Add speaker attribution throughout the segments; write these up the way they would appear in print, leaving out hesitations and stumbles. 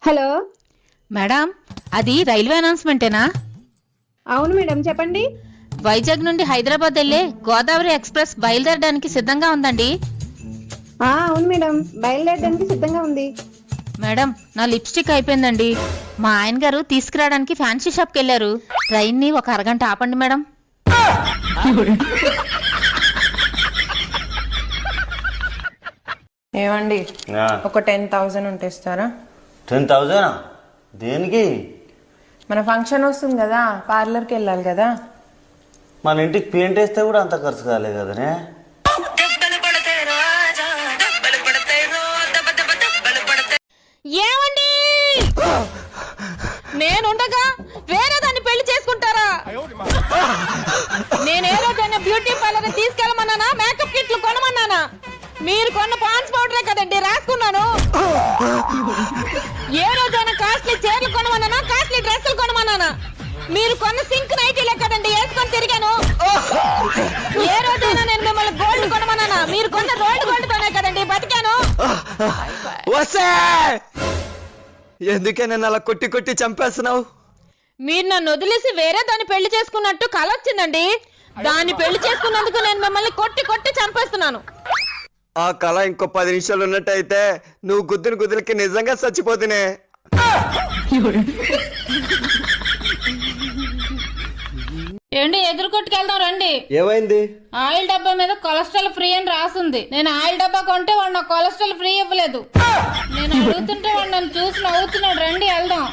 Speaker 1: Hello
Speaker 2: madam, అది railway అనౌన్స్మెంటేనా?
Speaker 1: అవును madam, చెప్పండి.
Speaker 2: వైజాగ్ నుండి హైదరాబాద్ వెళ్లే గోదావరి ఎక్స్ప్రెస్ బయలుదేరడానికి సిద్ధంగా ఉందండి.
Speaker 1: అవును మేడం, బయలుదేరడానికి సిద్ధంగా ఉంది.
Speaker 2: మేడం, నా లిప్స్టిక్ అయిపోయిందండి. మా ఆయన గారు తీసుకురావడానికి ఫ్యాన్సీ షాప్కి వెళ్ళారు. ట్రైన్ ని ఒక అరగంట ఆపండి మేడం.
Speaker 3: ఏమండి, ఒక 10,000 ఉంటే ఇస్తారా?
Speaker 4: 10,000 దేనికి?
Speaker 3: మన ఫంక్షన్ వస్తుంది కదా, పార్లర్కి వెళ్ళాలి కదా.
Speaker 4: మన ఇంటికి పెయింట్ వేస్తే కూడా అంత ఖర్చు కాలే కదనే.
Speaker 2: ఏమండి, నేనుండగా వేరే దాన్ని పెళ్లి చేసుకుంటారా? నేను ఏ రోజైనా బ్యూటీ పార్లర్ తీసుకెళ్ళమన్నానా, మేకప్ కిట్లు కొనమన్నానా? మీరు కొన్న పాన్స్ పౌడరే కదండి రాసుకున్నాను. ఏ రోజైనా కాస్ట్లీ చీరలు కొనమన్నానా, కాస్ట్లీ డ్రెస్సులు కొనమన్నానా? మీరు కొన్న సింక్ నైటీలే కదండి వేసుకొని తిరిగాను. ఏ రోజైనా నేను మిమ్మల్ని గోల్డ్ కొనమన్నానా? మీరు కొన్న రోల్డ్ గోల్డ్ తోనే కదండి బతికాను.
Speaker 5: ఎందుకే నన్ను అలా కొట్టి కొట్టి చంపేస్తున్నావు?
Speaker 2: మీరు నన్ను వదిలేసి వేరే దాన్ని పెళ్లి చేసుకున్నట్టు కల వచ్చిందండి. దాన్ని పెళ్లి చేసుకున్నందుకు నేను మిమ్మల్ని కొట్టి కొట్టి చంపేస్తున్నాను.
Speaker 5: ఆ కళ ఇంకో 10 నిమిషాలు ఉన్నట్టయితే నువ్వు గుద్దుని గుద్దులకి నిజంగా చచ్చిపోతునే.
Speaker 2: ఏంటి, ఎదురు కొట్టుకెళ్దాం రండి.
Speaker 5: ఏమైంది?
Speaker 2: ఆయిల్ డబ్బా మీద కొలెస్ట్రాల్ ఫ్రీ అని రాసింది. నేను ఆయిల్ డబ్బా కొంటే వాడు నాకు కొలెస్ట్రాల్ ఫ్రీ ఇవ్వలేదు. నేను అడుగుతుంటే వాడు నన్ను చూసి నవ్వుతున్నాడు. రండి వెళ్దాం.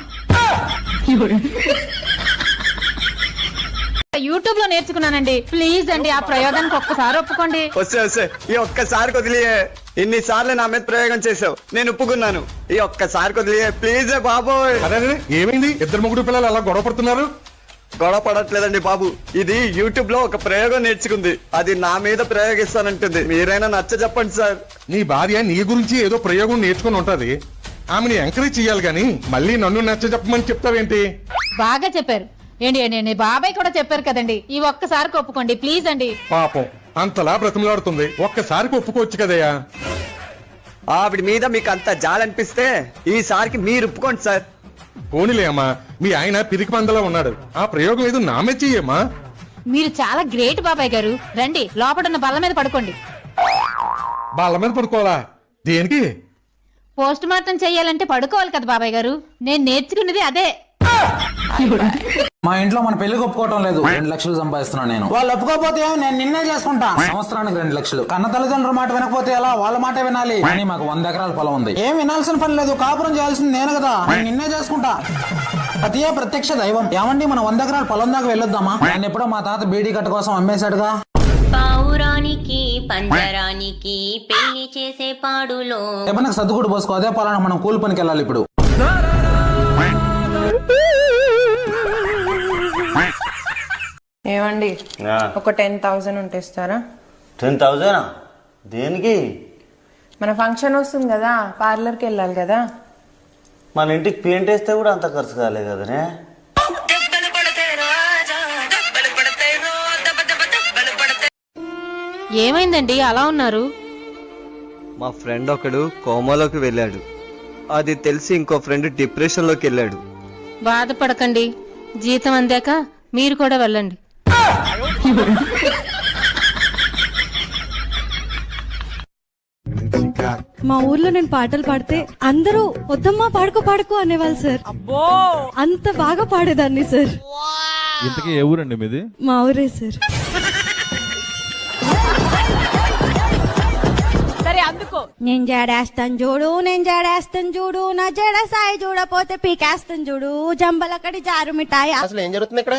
Speaker 2: యూట్యూబ్ లో నేర్చుకున్నానండి. ప్లీజ్ అండి, ఆ ప్రయోగానికి ఒక్కసారి ఒప్పుకోండి.
Speaker 5: వస్తే ఈ ఒక్కసారి వదిలియే. ఇన్నిసార్లు నా మీద ప్రయోగం చేసావు, నేను ఒప్పుకున్నాను. ఈ ఒక్కసారి వదిలియే ప్లీజ్ బాబోయ్.
Speaker 6: అరే ఏమైంది? ఇద్దరు ముగ్గురు పిల్లలు అలా గొడవ పడుతున్నారు.
Speaker 5: గొడవ పడట్లేదండి బాబు, ఇది యూట్యూబ్ లో ఒక ప్రయోగం నేర్చుకుంది. అది నా మీద ప్రయోగిస్తానంటుంది. మీరైనా నచ్చ చెప్పండి సార్.
Speaker 6: నీ భార్య నీ గురించి ఏదో ప్రయోగం నేర్చుకుని ఉంటది. ఆమెని ఎంకరేజ్ చేయాలి గాని మళ్ళీ నన్ను నచ్చ చెప్పమని చెప్తావేంటి?
Speaker 2: బాగా చెప్పారు. ఏంటి బాబాయ్ కూడా చెప్పారు కదండి. ఈ ఒక్కసారికి ఒప్పుకోండి ప్లీజ్ అండి.
Speaker 6: పాపం అంతలా బ్రతిమలాడుతుంది, ఒక్కసారికి ఒప్పుకోవచ్చు కదయ్యా.
Speaker 5: ఆవిడ మీద మీకు అంత జాలనిపిస్తే ఈసారికి మీరు ఒప్పుకోండి సార్.
Speaker 6: పోనీలే అమ్మా, మీ ఆయన పిరికి పందలా ఉన్నాడు. ఆ ప్రయోగం ఏదో నామే చెయ్యమ్మా.
Speaker 2: మీరు చాలా గ్రేట్ బాబాయ్ గారు. రండి, లోపడున్న బల్ల మీద పడుకోండి.
Speaker 6: బాళ్ళ మీద పడుకోవాలా? దేనికి?
Speaker 2: పోస్ట్ మార్టం చెయ్యాలంటే పడుకోవాలి కదా బాబాయ్ గారు. నేను నేర్చుకున్నది అదే.
Speaker 7: మా ఇంట్లో మన పెళ్లికి ఒప్పుకోవటం లేదు. 2 లక్షలు సంపాదిస్తున్నాను నేను. వాళ్ళు ఒప్పుకోకపోతే నేను నిన్నే చేసుకుంటా. సంవత్సరానికి 2 లక్షలు. కన్న తల్లిదండ్రుల మాట వినకపోతే ఎలా? వాళ్ళ మాట వినాలి. కానీ మాకు 100 ఎకరాల పొలం ఉంది. ఏం వినాల్సిన పని లేదు. కాపురం చేయాల్సింది నేను కదా. నేను నిన్నే చేసుకుంటా. అతియే ప్రత్యక్ష దైవం. ఏమండి, మన 100 ఎకరాల పొలం దాకా వెళ్ళొద్దామా? నేను ఎప్పుడో మా తాత బీడీ కట్ట కోసం అమ్మేశాడుగా.
Speaker 8: పావురానికి పంజరానికి పెళ్లి చేసే పాడులో
Speaker 7: ఏమన్నా సర్దుకుడు పోసుకో. అదే పొలాన్ని మనం కూలి పనికి వెళ్ళాలి ఇప్పుడు.
Speaker 3: ఏమండి, ఒక 10,000 ఉంటే ఇస్తారా?
Speaker 4: 10,000 దేనికి?
Speaker 3: మన ఫంక్షన్ వస్తుంది కదా, పార్లర్కి వెళ్ళాలి కదా.
Speaker 4: మన ఇంటికి పెయింట్ వేస్తే కూడా అంత ఖర్చు కాలే కదనే.
Speaker 2: ఏమైందండి అలా ఉన్నారు?
Speaker 5: మా ఫ్రెండ్ ఒకడు కోమాలోకి వెళ్ళాడు. అది తెలిసి ఇంకో ఫ్రెండ్ డిప్రెషన్ లోకి వెళ్ళాడు.
Speaker 2: బాధపడకండి, జీతం అందాక మీరు కూడా వెళ్ళండి.
Speaker 9: మా ఊర్లో నేను పాటలు పాడితే అందరూ వద్దమ్మా పాడుకో అనేవాళ్ళు సార్. అంత బాగా పాడేదాన్ని సార్.
Speaker 10: ఇంతకీ ఏ ఊరండి మీది?
Speaker 9: మా ఊరే సార్. నేను జడేస్తాను చూడు నా జడ సాయి చూడపోతే పీకేస్తాను చూడు జంబలకడి జారు మిఠాయి.
Speaker 5: అసలు ఏం జరుగుతుంది ఇక్కడ?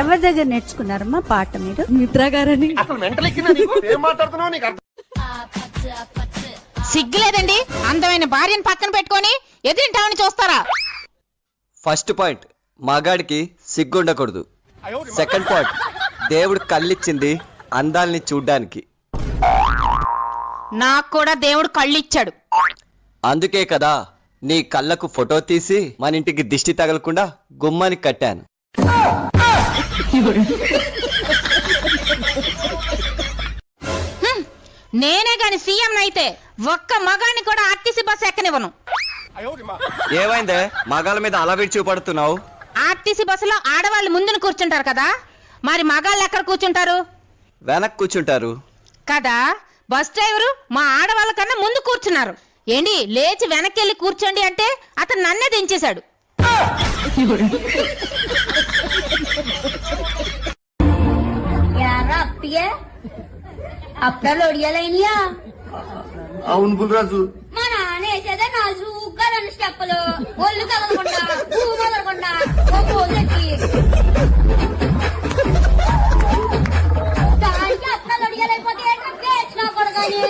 Speaker 9: ఎవరి దగ్గర నేర్చుకున్నారమ్మా పాట మీరు? మిత్రా గారని.
Speaker 2: సిగ్గులేదండి, అందమైన భార్యను పక్కన పెట్టుకొని ఎదురింటామని చూస్తారా?
Speaker 5: ఫస్ట్ పాయింట్, మగాడికి సిగ్గుండకూడదు. సెకండ్ పాయింట్, దేవుడు కళ్ళిచ్చింది అందాల్ని చూడ్డానికి.
Speaker 2: నాకు కూడా దేవుడు కళ్ళు ఇచ్చాడు.
Speaker 5: అందుకే కదా నీ కళ్ళకు ఫోటో తీసి మన ఇంటికి దిష్టి తగలకుండా గుమ్మానికి కట్టాను.
Speaker 2: నేనే గాని సీఎం అయితే ఒక్క మగాన్ని కూడా ఆర్టీసీ బస్ ఎక్కనివ్వను.
Speaker 5: ఏమైందే మగాళ్ళ మీద అలా విడిచి చూపడుతున్నావు?
Speaker 2: ఆర్టీసీ బస్సులో ఆడవాళ్ళు ముందున కూర్చుంటారు కదా, మరి మగాళ్ళు ఎక్కడ కూర్చుంటారు?
Speaker 5: వెనక్కి కూర్చుంటారు
Speaker 2: కదా. బస్ డ్రైవరు మా ఆడవాళ్ళ కన్నా ముందు కూర్చున్నారు. ఏంటి లేచి వెనక్కి వెళ్ళి కూర్చోండి అంటే అతను నన్నే దించేశాడు.
Speaker 5: అవును బుల్రాజు.
Speaker 9: మా నాన్న వేసేదే నాజుగ్గా 2 స్టెప్పులు, ఒళ్ళు కదలకుండా పువ్వు మొదలకుండా ఓ పోజెట్టి దానికి అత్తలు ఒడియలైపోతే పేర్చిన కొడగాని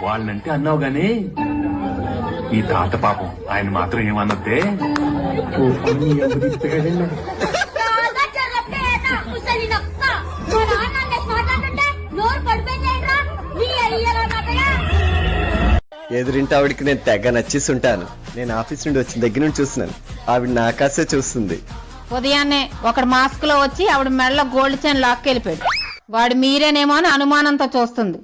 Speaker 11: వాళ్ళంటే అన్నావు గాని ఈ తాత పాపం ఆయన మాత్రం ఏమన్నదే
Speaker 5: ఎదురింటి ఆవిడికి నేను తెగ నచ్చేస్తుంటాను. నేను ఆఫీస్ నుండి వచ్చిన దగ్గర నుండి చూస్తున్నాను, ఆవిడ నా కాసే చూస్తుంది.
Speaker 2: ఉదయాన్నే ఒకడు మాస్క్ లో వచ్చి ఆవిడ మెడలో గోల్డ్ చైన్ లాక్కెళ్ళిపోయాడు. వాడు మీరేనేమో అని అనుమానంతో చూస్తుంది.